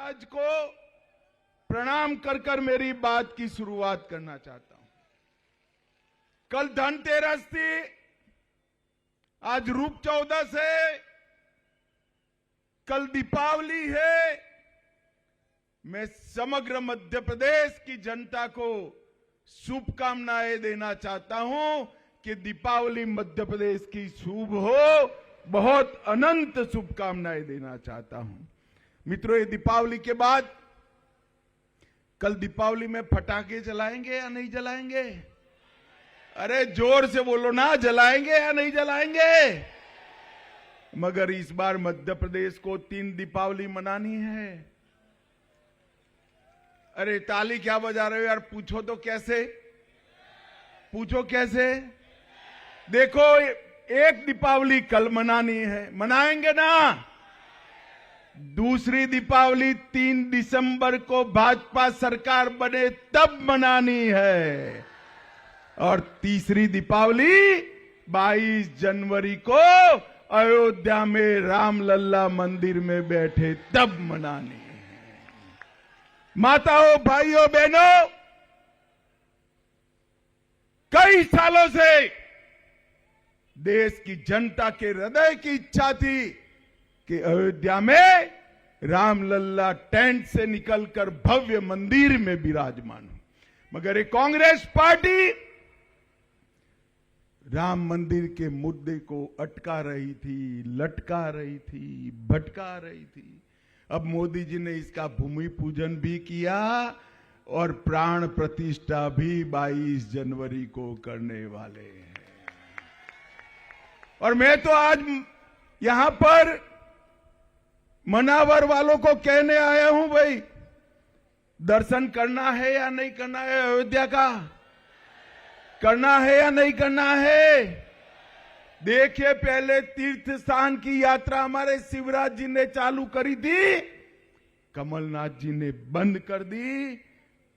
महाराज को प्रणाम कर कर मेरी बात की शुरुआत करना चाहता हूं। कल धनतेरस थी, आज रूप चौदस है, कल दीपावली है। मैं समग्र मध्य प्रदेश की जनता को शुभकामनाएं देना चाहता हूं कि दीपावली मध्य प्रदेश की शुभ हो। बहुत अनंत शुभकामनाएं देना चाहता हूं। मित्रों, ये दीपावली के बाद कल दीपावली में पटाखे जलाएंगे या नहीं जलाएंगे? अरे जोर से बोलो ना, जलाएंगे या नहीं जलाएंगे? मगर इस बार मध्य प्रदेश को 3 दीपावली मनानी है। अरे ताली क्या बजा रहे हो यार? पूछो तो कैसे, पूछो कैसे? देखो, एक दीपावली कल मनानी है, मनाएंगे ना? दूसरी दीपावली 3 दिसंबर को भाजपा सरकार बने तब मनानी है, और तीसरी दीपावली 22 जनवरी को अयोध्या में रामलल्ला मंदिर में बैठे तब मनानी है। माताओं, भाइयों, बहनों, कई सालों से देश की जनता के हृदय की इच्छा थी कि अयोध्या में रामलल्ला टेंट से निकलकर भव्य मंदिर में विराजमान हो। मगर ये कांग्रेस पार्टी राम मंदिर के मुद्दे को अटका रही थी, लटका रही थी, भटका रही थी। अब मोदी जी ने इसका भूमि पूजन भी किया और प्राण प्रतिष्ठा भी 22 जनवरी को करने वाले हैं। और मैं तो आज यहां पर मनावर वालों को कहने आया हूं, भाई दर्शन करना है या नहीं करना है? अयोध्या का करना है या नहीं करना है? देखिए, पहले तीर्थ स्थान की यात्रा हमारे शिवराज जी ने चालू करी थी, कमलनाथ जी ने बंद कर दी,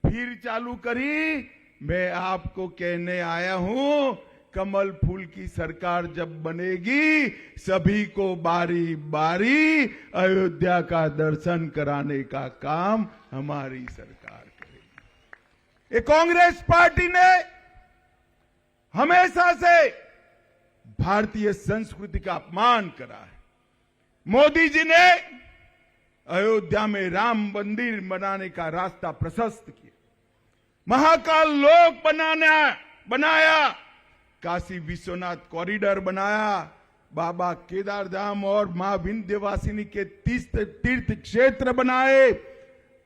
फिर चालू करी। मैं आपको कहने आया हूं, कमल फूल की सरकार जब बनेगी, सभी को बारी बारी अयोध्या का दर्शन कराने का काम हमारी सरकार करेगी। ये कांग्रेस पार्टी ने हमेशा से भारतीय संस्कृति का अपमान करा है। मोदी जी ने अयोध्या में राम मंदिर बनाने का रास्ता प्रशस्त किया, महाकाल लोक बनाया, काशी विश्वनाथ कॉरिडोर बनाया, बाबा केदारधाम और मां विंध्यवासिनी के तीर्थ क्षेत्र बनाए,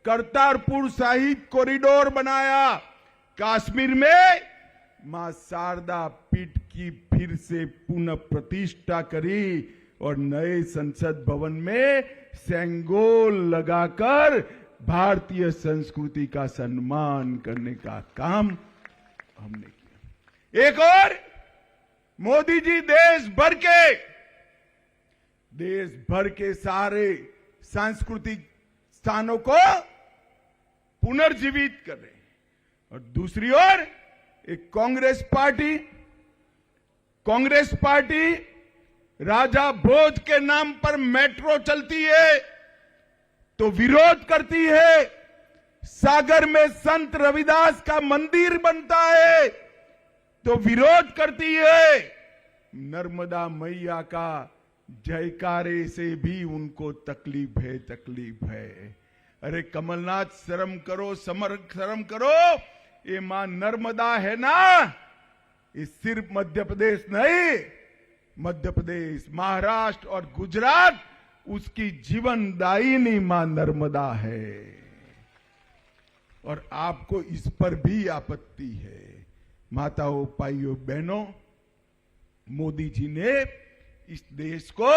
करतारपुर साहिब कॉरिडोर बनाया, कश्मीर में मां शारदा पीठ की फिर से पुनः प्रतिष्ठा करी, और नए संसद भवन में सेंगोल लगाकर भारतीय संस्कृति का सम्मान करने का काम हमने किया। एक और, मोदी जी देश भर के सारे सांस्कृतिक स्थानों को पुनर्जीवित कर रहे हैं। और दूसरी ओर एक कांग्रेस पार्टी राजा भोज के नाम पर मेट्रो चलती है तो विरोध करती है, सागर में संत रविदास का मंदिर बनता है तो विरोध करती है, नर्मदा मैया का जयकारे से भी उनको तकलीफ है। अरे कमलनाथ, शर्म करो, ये मां नर्मदा है ना, ये सिर्फ मध्य प्रदेश नहीं, मध्य प्रदेश, महाराष्ट्र और गुजरात उसकी जीवनदायिनी मां नर्मदा है। और आपको इस पर भी आपत्ति है। माताओं, भाइयों, बहनों, मोदी जी ने इस देश को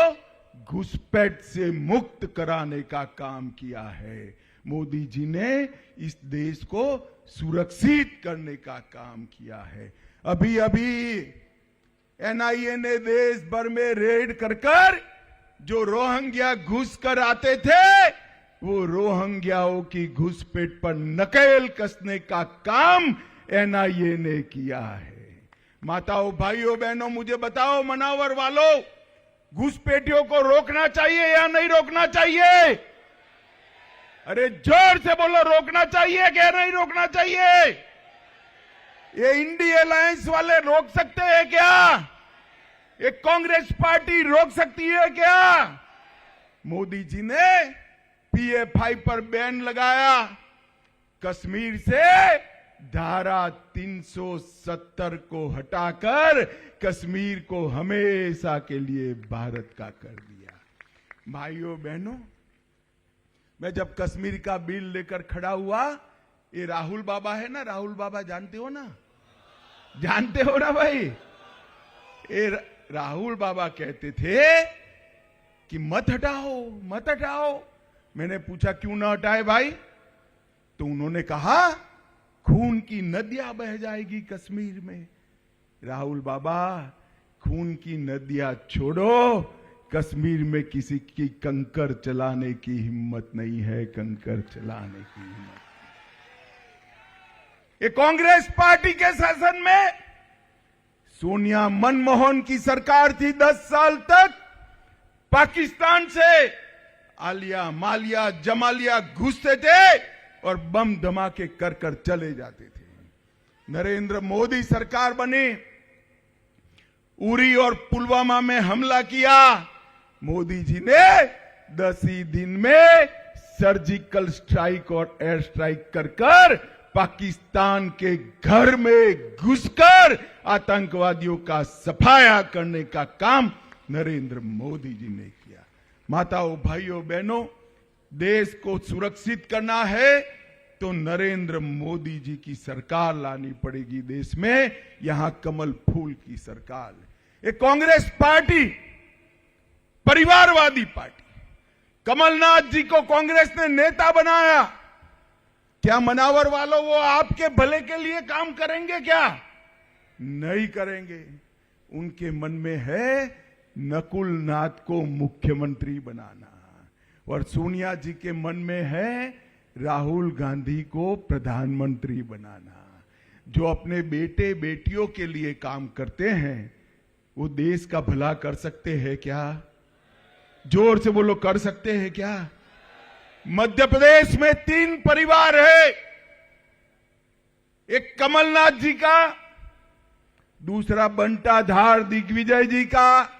घुसपैठ से मुक्त कराने का काम किया है। मोदी जी ने इस देश को सुरक्षित करने का काम किया है। अभी एनआईए ने देश भर में रेड कर जो रोहिंग्या घुस कर आते थे, वो रोहिंग्याओं की घुसपैठ पर नकेल कसने का काम एनआईए ने किया है। माताओं, भाइयों, बहनों, मुझे बताओ, मनावर वालों, घुसपैठियों को रोकना चाहिए या नहीं रोकना चाहिए? अरे जोर से बोलो, रोकना चाहिए क्या नहीं रोकना चाहिए? ये इंडी अलायंस वाले रोक सकते हैं क्या? ये कांग्रेस पार्टी रोक सकती है क्या? मोदी जी ने PFI पर बैन लगाया, कश्मीर से धारा 370 को हटाकर कश्मीर को हमेशा के लिए भारत का कर दिया। भाइयों बहनों, मैं जब कश्मीर का बिल लेकर खड़ा हुआ, ये राहुल बाबा है ना, राहुल बाबा जानते हो ना, जानते हो ना भाई? ये राहुल बाबा कहते थे कि मत हटाओ मत हटाओ। मैंने पूछा क्यों ना हटाए भाई? तो उन्होंने कहा खून की नदियां बह जाएगी कश्मीर में। राहुल बाबा, खून की नदियां छोड़ो, कश्मीर में किसी की कंकर चलाने की हिम्मत नहीं है, कंकर चलाने की हिम्मत। ये कांग्रेस पार्टी के शासन में सोनिया मनमोहन की सरकार थी 10 साल तक। पाकिस्तान से आलिया मालिया जमालिया घुसते थे और बम धमाके कर कर चले जाते थे। नरेंद्र मोदी सरकार बनी, उरी और पुलवामा में हमला किया। मोदी जी ने 10 ही दिन में सर्जिकल स्ट्राइक और एयर स्ट्राइक कर कर पाकिस्तान के घर में घुसकर आतंकवादियों का सफाया करने का काम नरेंद्र मोदी जी ने किया। माताओं, भाइयों, बहनों, देश को सुरक्षित करना है तो नरेंद्र मोदी जी की सरकार लानी पड़ेगी देश में। यहां कमल फूल की सरकार। ये कांग्रेस पार्टी परिवारवादी पार्टी, कमलनाथ जी को कांग्रेस ने नेता बनाया। क्या मनावर वालों वो आपके भले के लिए काम करेंगे क्या? नहीं करेंगे। उनके मन में है नकुल नाथ को मुख्यमंत्री बनाना, और सोनिया जी के मन में है राहुल गांधी को प्रधानमंत्री बनाना। जो अपने बेटे बेटियों के लिए काम करते हैं वो देश का भला कर सकते हैं क्या? जोर से बोलो, कर सकते हैं क्या? मध्य प्रदेश में 3 परिवार है। एक कमलनाथ जी का, दूसरा बंटाधार दिग्विजय जी का,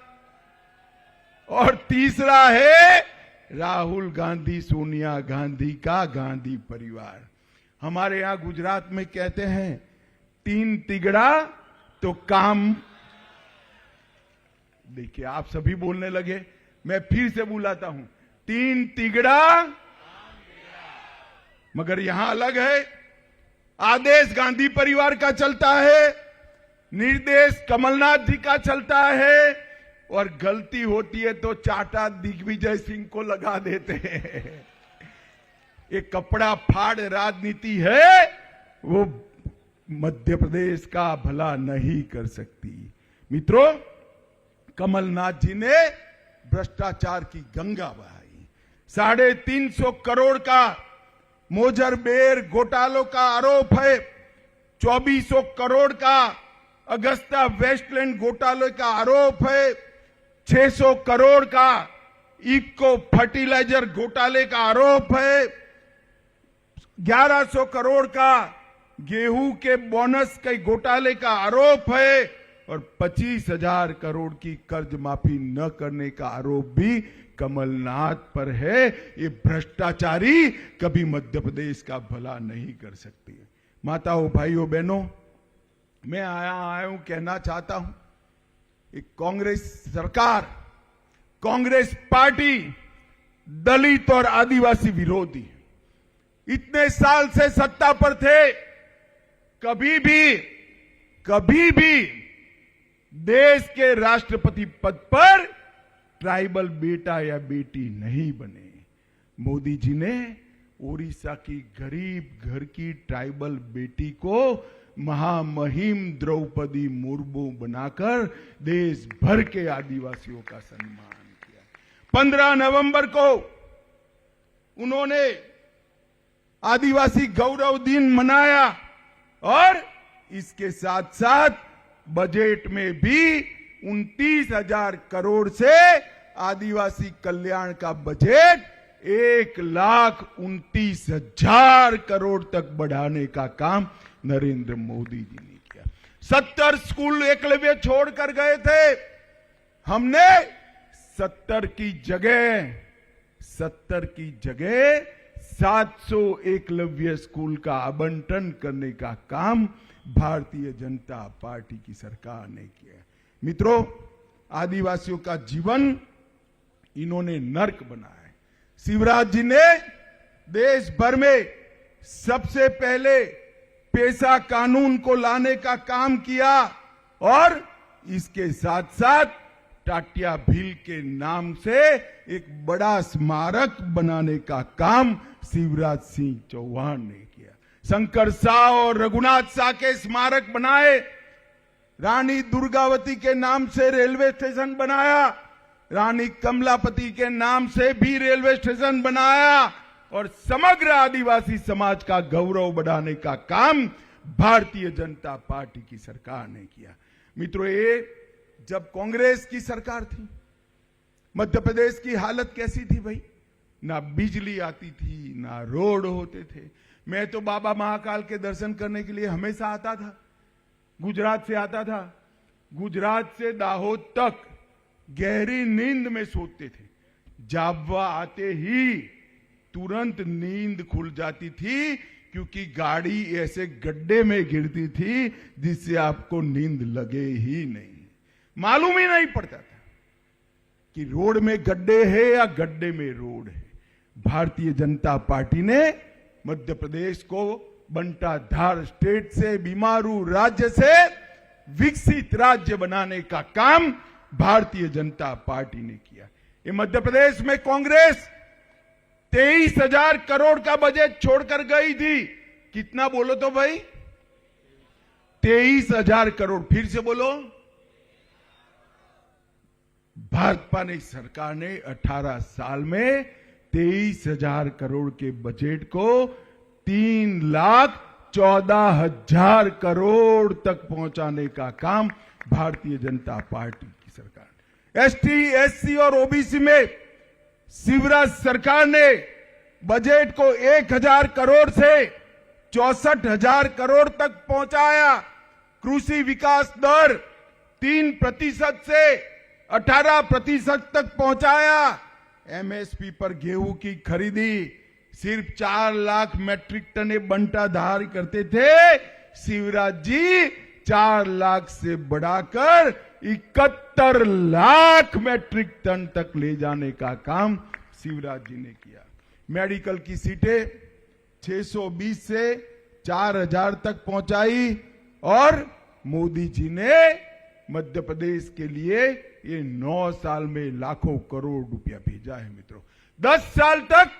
और तीसरा है राहुल गांधी सोनिया गांधी का गांधी परिवार। हमारे यहां गुजरात में कहते हैं 3 तिगड़ा तो काम। देखिए, आप सभी बोलने लगे, मैं फिर से बुलाता हूं, 3 तिगड़ा, मगर यहां अलग है। आदेश गांधी परिवार का चलता है, निर्देश कमलनाथ जी का चलता है, और गलती होती है तो चाटा दिग्विजय सिंह को लगा देते हैं। ये कपड़ा फाड़ राजनीति है, वो मध्य प्रदेश का भला नहीं कर सकती। मित्रों, कमलनाथ जी ने भ्रष्टाचार की गंगा बहाई। 350 करोड़ का मोजरबेर घोटालों का आरोप है। 2400 करोड़ का अगस्ता वेस्टलैंड घोटाले का आरोप है। 600 करोड़ का इको फर्टिलाइजर घोटाले का आरोप है। 1100 करोड़ का गेहूं के बोनस के घोटाले का आरोप है, और 25,000 करोड़ की कर्ज माफी न करने का आरोप भी कमलनाथ पर है। ये भ्रष्टाचारी कभी मध्य प्रदेश का भला नहीं कर सकती। माताओं, भाइयों, बहनों, मैं आया हूं कहना चाहता हूं, एक कांग्रेस सरकार, कांग्रेस पार्टी दलित और आदिवासी विरोधी। इतने साल से सत्ता पर थे, कभी भी देश के राष्ट्रपति पद पर ट्राइबल बेटा या बेटी नहीं बने। मोदी जी ने ओडिशा की गरीब घर की ट्राइबल बेटी को महामहिम द्रौपदी मुर्मू बनाकर देश भर के आदिवासियों का सम्मान किया। 15 नवंबर को उन्होंने आदिवासी गौरव दिन मनाया, और इसके साथ साथ बजट में भी 29,000 करोड़ से आदिवासी कल्याण का बजट 1,29,000 करोड़ तक बढ़ाने का काम नरेंद्र मोदी जी ने किया। 70 स्कूल एकलव्य छोड़कर गए थे, हमने 70 की जगह 700 एकलव्य स्कूल का आवंटन करने का काम भारतीय जनता पार्टी की सरकार ने किया। मित्रों, आदिवासियों का जीवन इन्होंने नर्क बनाया है। शिवराज जी ने देश भर में सबसे पहले पेशा कानून को लाने का काम किया और इसके साथ साथ टाटिया भील के नाम से एक बड़ा स्मारक बनाने का काम शिवराज सिंह चौहान ने किया। शंकर शाह और रघुनाथ शाह के स्मारक बनाए, रानी दुर्गावती के नाम से रेलवे स्टेशन बनाया, रानी कमलापति के नाम से भी रेलवे स्टेशन बनाया और समग्र आदिवासी समाज का गौरव बढ़ाने का काम भारतीय जनता पार्टी की सरकार ने किया। मित्रों, ये जब कांग्रेस की सरकार थी, मध्य प्रदेश की हालत कैसी थी भाई? ना बिजली आती थी, ना रोड होते थे। मैं तो बाबा महाकाल के दर्शन करने के लिए हमेशा आता था, गुजरात से आता था। गुजरात से दाहोद तक गहरी नींद में सोते थे, जाबवा आते ही तुरंत नींद खुल जाती थी, क्योंकि गाड़ी ऐसे गड्ढे में गिरती थी जिससे आपको नींद लगे ही नहीं, मालूम ही नहीं पड़ता था कि रोड में गड्ढे है या गड्ढे में रोड है। भारतीय जनता पार्टी ने मध्य प्रदेश को बंटाधार स्टेट से, बीमारू राज्य से विकसित राज्य बनाने का काम भारतीय जनता पार्टी ने किया। ये मध्य प्रदेश में कांग्रेस 23,000 करोड़ का बजट छोड़कर गई थी। कितना बोलो तो भाई? 23,000 करोड़। फिर से बोलो। भाजपा ने सरकार ने 18 साल में 23,000 करोड़ के बजट को 3,14,000 करोड़ तक पहुंचाने का काम भारतीय जनता पार्टी की सरकार ने। एसटी, एससी और ओबीसी में शिवराज सरकार ने बजट को 1,000 करोड़ से 64,000 करोड़ तक पहुंचाया। कृषि विकास दर 3% से 18% तक पहुंचाया। एमएसपी पर गेहूं की खरीदी सिर्फ 4 लाख मैट्रिक टन बंटाधार करते थे, शिवराज जी 4 लाख से बढ़ाकर 71 लाख मैट्रिक टन तक ले जाने का काम शिवराज जी ने किया। मेडिकल की सीटें 620 से 4,000 तक पहुंचाई और मोदी जी ने मध्य प्रदेश के लिए ये 9 साल में लाखों करोड़ रुपया भेजा है। मित्रों, 10 साल तक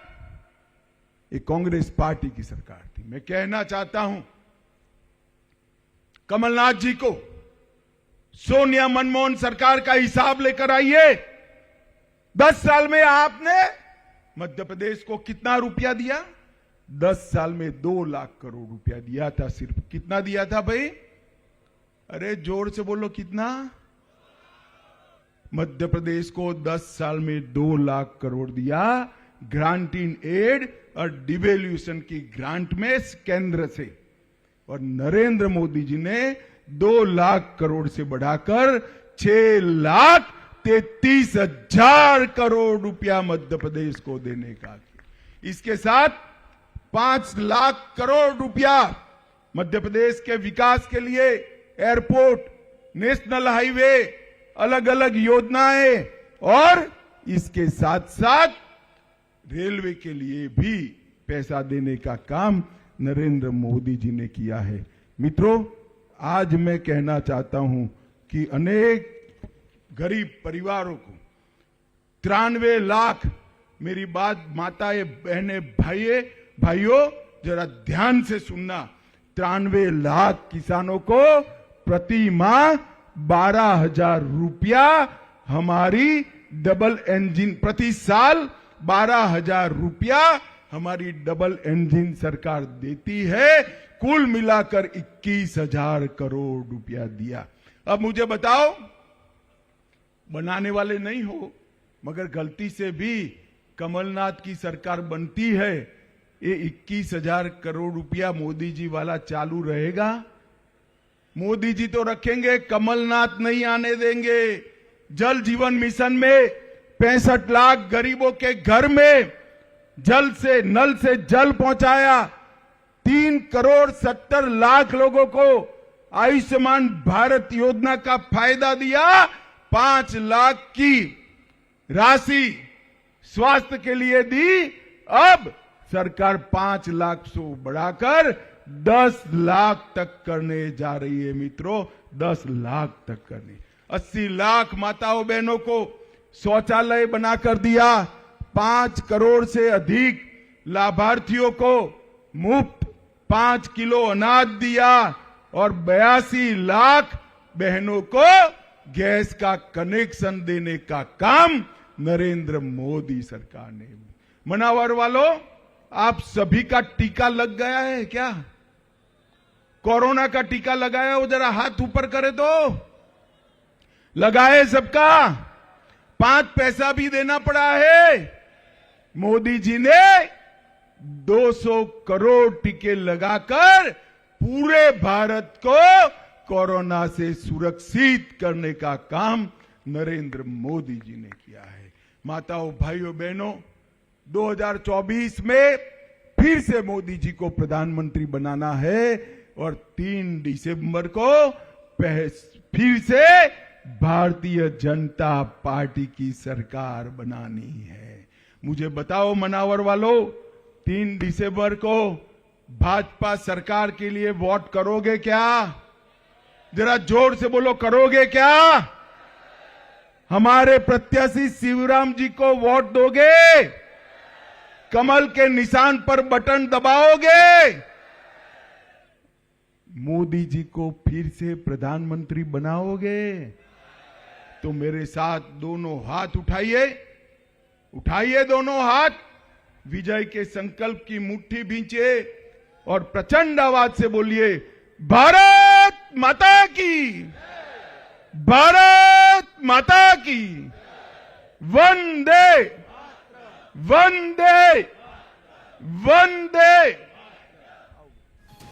ये कांग्रेस पार्टी की सरकार थी। मैं कहना चाहता हूं कमलनाथ जी को, सोनिया मनमोहन सरकार का हिसाब लेकर आइए। 10 साल में आपने मध्य प्रदेश को कितना रुपया दिया? 10 साल में 2 लाख करोड़ रुपया दिया था। सिर्फ कितना दिया था भाई? अरे जोर से बोलो, कितना? मध्य प्रदेश को 10 साल में 2 लाख करोड़ दिया, ग्रांट इन एड और डिवेल्यूशन की ग्रांट में केंद्र से। और नरेंद्र मोदी जी ने 2 लाख करोड़ से बढ़ाकर 6,33,000 करोड़ रुपया मध्य प्रदेश को देने का। इसके साथ 5 लाख करोड़ रुपया मध्य प्रदेश के विकास के लिए, एयरपोर्ट, नेशनल हाईवे, अलग अलग योजनाएं और इसके साथ साथ रेलवे के लिए भी पैसा देने का काम नरेंद्र मोदी जी ने किया है। मित्रों, आज मैं कहना चाहता हूं कि अनेक गरीब परिवारों को 93 लाख, मेरी बात माताएं, बहनें, भाइयों जरा ध्यान से सुनना, 93 लाख किसानों को प्रति माह 12,000 रुपया हमारी डबल इंजन, प्रति साल 12,000 रुपया हमारी डबल इंजन सरकार देती है। कुल मिलाकर 21,000 करोड़ रुपया दिया। अब मुझे बताओ, बनाने वाले नहीं हो मगर गलती से भी कमलनाथ की सरकार बनती है, ये 21,000 करोड़ रुपया मोदी जी वाला चालू रहेगा? मोदी जी तो रखेंगे, कमलनाथ नहीं आने देंगे। जल जीवन मिशन में 65 लाख गरीबों के घर में नल से जल पहुंचाया। 3,70,00,000 लोगों को आयुष्मान भारत योजना का फायदा दिया। 5 लाख की राशि स्वास्थ्य के लिए दी। अब सरकार 5 लाख से बढ़ाकर 10 लाख तक करने जा रही है मित्रों, 10 लाख तक करने। 80 लाख माताओं बहनों को शौचालय बनाकर दिया। 5 करोड़ से अधिक लाभार्थियों को मुफ्त 5 किलो अनाज दिया और 82 लाख बहनों को गैस का कनेक्शन देने का काम नरेंद्र मोदी सरकार ने। मनावर वालों, आप सभी का टीका लग गया है क्या? कोरोना का टीका लगाया हो? जरा हाथ ऊपर करे तो। लगाए सबका? 5 पैसा भी देना पड़ा है। मोदी जी ने 200 करोड़ टीके लगाकर पूरे भारत को कोरोना से सुरक्षित करने का काम नरेंद्र मोदी जी ने किया है। माताओं, भाइयों, बहनों, 2024 में फिर से मोदी जी को प्रधानमंत्री बनाना है और 3 दिसंबर को फिर से भारतीय जनता पार्टी की सरकार बनानी है। मुझे बताओ मनावर वालों, 3 दिसंबर को भाजपा सरकार के लिए वोट करोगे क्या? जरा जोर से बोलो, करोगे क्या? हमारे प्रत्याशी शिवराम जी को वोट दोगे? कमल के निशान पर बटन दबाओगे? मोदी जी को फिर से प्रधानमंत्री बनाओगे? तो मेरे साथ दोनों हाथ उठाइए, उठाइए दोनों हाथ, विजय के संकल्प की मुट्ठी भींचे और प्रचंड आवाज से बोलिए, भारत माता की, भारत माता की, वंदे वंदे वंदे।